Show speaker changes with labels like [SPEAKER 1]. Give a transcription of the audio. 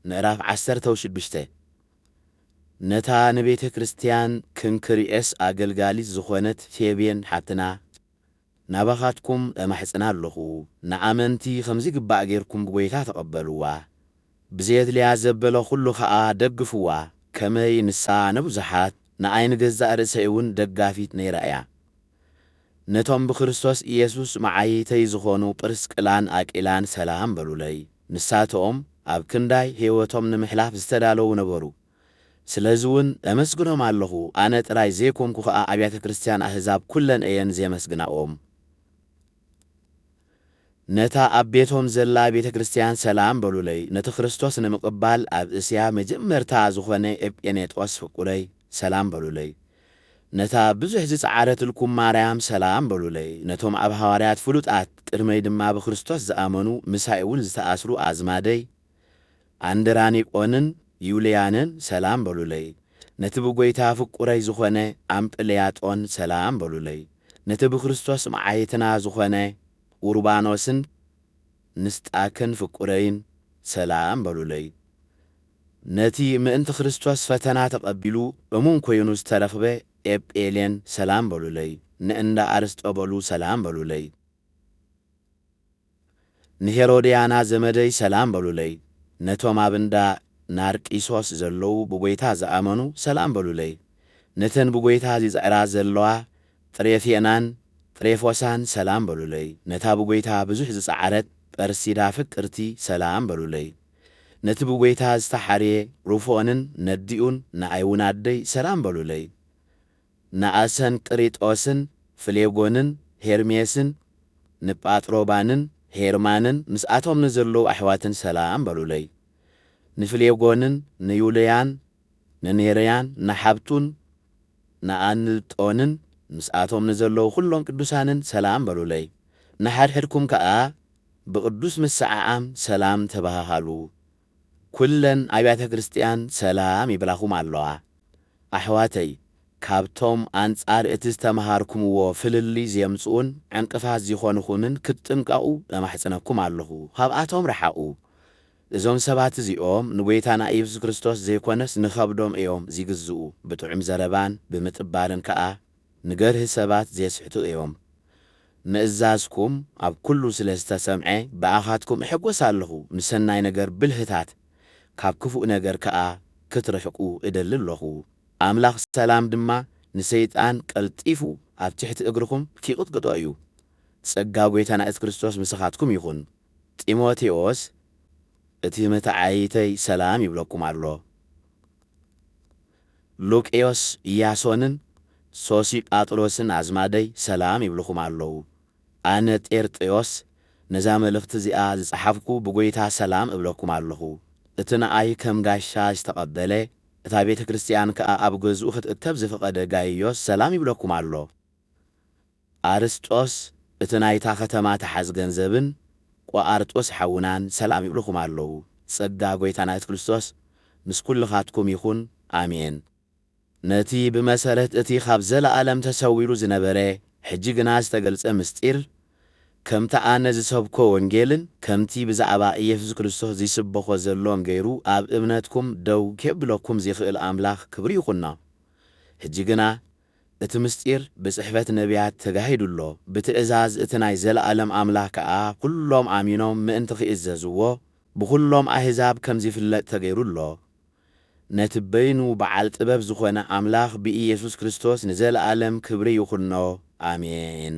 [SPEAKER 1] ምዕራፍ 16 ነታ ንቤተ ክርስቲያን ክንክሪኤስ አገልጋሊት ዝኾነት ፌቤን ሓትና ናባኻትኩም እማሕፅና ኣለኹ ንኣመንቲ ከምዚ ግባእ ጌርኩም ብጎይታ ተቐበልዋ ብዘት ልያ ዘበለ ኩሉ ከዓ ደግፍዋ ከመይ ንሳ ነብዙሓት ንኣይን ገዛእ ርእሰይ እውን ደጋፊት ነይራእያ ነቶም ብክርስቶስ ኢየሱስ መዓይተይ ዝኾኑ ጵርስቅላን አቂላን ሰላም በሉለይ ንሳቶም ኣብ ክንዳይ ሕይወቶም ንምሕላፍ ዝተዳለዉ ነበሩ ስለዝውን ኣመስግኖም ኣለኹ ኣነ ጥራይ ዘይኮንኩ ከዓ ኣብያተ ክርስቲያን ኣሕዛብ ኩለን እየን ዘመስግናኦም ነታ ኣብ ቤቶም ዘላ ቤተ ክርስቲያን ሰላም በሉለይ ነቲ ክርስቶስ ንምቕባል ኣብ እስያ መጀመርታ ዝኾነ ኤጴኔጦስ ፍቁረይ ሰላም በሉለይ ነታ ብዙሕ ዝፀዓረትልኩም ማርያም ሰላም በሉለይ ነቶም ኣብ ሐዋርያት ፍሉጣት ቅድመይ ድማ ብክርስቶስ ዝኣመኑ ምሳይ እውን ዝተኣስሩ ኣዝማደይ አንድራኒቆንን ዩልያንን ሰላም በሉለይ ነቲ ብጎይታ ፍቁረይ ዝኾነ አምጵልያጦን ሰላም በሉለይ ነቲ ብክርስቶስ መዓይትና ዝኾነ ኡርባኖስን ንስጣክን ፍቁረይን ሰላም በሉለይ ነቲ ምእንቲ ክርስቶስ ፈተና ተቐቢሉ እሙን ኮይኑ ዝተረኽበ ኤጴሌን ሰላም በሉለይ ንእንዳ አርስጦበሉ ሰላም በሉለይ ንሄሮድያና ዘመደይ ሰላም በሉለይ ነቶም ኣብ እንዳ ናርቂሶስ ዘለዉ ብጎይታ ዝኣመኑ ሰላም በሉለይ ነተን ብጎይታ ዝፅዕራ ዘለዋ ጥሬፌናን ጥሬፎሳን ሰላም በሉለይ ነታ ብጎይታ ብዙሕ ዝፀዓረት ጰርሲዳ ፍቅርቲ ሰላም በሉለይ ነቲ ብጎይታ ዝተሓርየ ሩፎንን ነዲኡን ንኣይውናደይ ሰላም በሉለይ ንኣሰን ቅሪጦስን ፍሌጎንን ሄርሜስን ንጳጥሮባንን ሄርማንን ምስኣቶም ንዘለዉ ኣሕዋትን ሰላም በሉለይ ንፍሌጎንን ንዩልያን ንኔርያን ንሓብቱን ንኣንልጦንን ምስኣቶም ንዘለዉ ኩሎም ቅዱሳንን ሰላም በሉለይ ንሓድሕድኩም ከዓ ብቅዱስ ምስዓዓም ሰላም ተባሃሃሉ ኩለን ኣብያተ ክርስቲያን ሰላም ይብላኹም ኣለዋ ኣሕዋተይ ካብቶም አንጻር እቲ ዝተምሃርኩምዎ ፍልሊ ዘምጽኡን ዕንቅፋት ዝኾንኹምን ክትጥንቀቑ ለማሕፅነኩም ኣለኹ ካብኣቶም ረሓቑ እዞም ሰባት እዚኦም ንጎይታና ኢየሱስ ክርስቶስ ዘይኮነስ ንኸብዶም እዮም ዝግዝኡ ብጥዑም ዘረባን ብምጥባልን ከዓ ንገርህ ሰባት ዘስሕቱ እዮም ምእዛዝኩም ኣብ ኩሉ ስለ ዝተሰምዐ ብኣኻትኩም እሕጐስ ኣለኹ ንሰናይ ነገር ብልህታት ካብ ክፉእ ነገር ከዓ ክትርሕቁ እደሊ ኣለኹ ኣምላኽ ሰላም ድማ ንሰይጣን ቀልጢፉ ኣብ ትሕቲ እግርኩም ኪቕጥቅጦ እዩ ጸጋ ጎይታና ኢየሱስ ክርስቶስ ምስኻትኩም ይኹን ጢሞቴዎስ እቲ መታዓይተይ ሰላም ይብለኩም ኣሎ ሉቅዮስ ኢያሶንን ሶሲጳጥሮስን ኣዝማደይ ሰላም ይብልኹም ኣለዉ ኣነ ጤርጥዮስ ነዛ መልእኽቲ እዚኣ ዝጸሓፍኩ ብጎይታ ሰላም እብለኩም ኣለኹ እቲ ንኣይ ከም ጋሻ ዝተቐበለ እታ ቤተ ክርስቲያን ከዓ ኣብ ገዝኡ ክትእከብ ዝፈቐደ ጋይዮስ ሰላም ይብለኩም ኣሎ ኣርስጦስ እቲ ናይታ ከተማ ተሓዝ ገንዘብን ቋርጦስ ሓውናን ሰላም ይብልኹም ኣለዉ ጸጋ ጎይታና ኢየሱስ ክርስቶስ ምስ ኩልኻትኩም ይኹን ኣሜን ነቲ ብመሰረት እቲ ካብ ዘለዓለም ተሰዊሩ ዝነበረ ሕጂ ግና ዝተገልጸ ምስጢር ከምቲ ኣነ ዝሰብኮ ወንጌልን ከምቲ ብዛዕባ ኢየሱስ ክርስቶስ ዝስበኾ ዘሎም ገይሩ ኣብ እምነትኩም ደው ከብለኩም ዝኽእል ኣምላኽ ክብሪ ይኹና ሕጂ ግና እቲ ምስጢር ብጽሕፈት ነቢያት ተጋሂዱሎ ብትእዛዝ እቲ ናይ ዘለዓለም ኣምላኽ ከዓ ኩሎም ኣሚኖም ምእንቲ ክእዘዝዎ ብኩሎም ኣሕዛብ ከም ዝፍለጥ ተገይሩሎ ነቲ በይኑ በዓል ጥበብ ዝኾነ ኣምላኽ ብኢየሱስ ክርስቶስ ንዘለዓለም ክብሪ ይኹኖ ኣሜን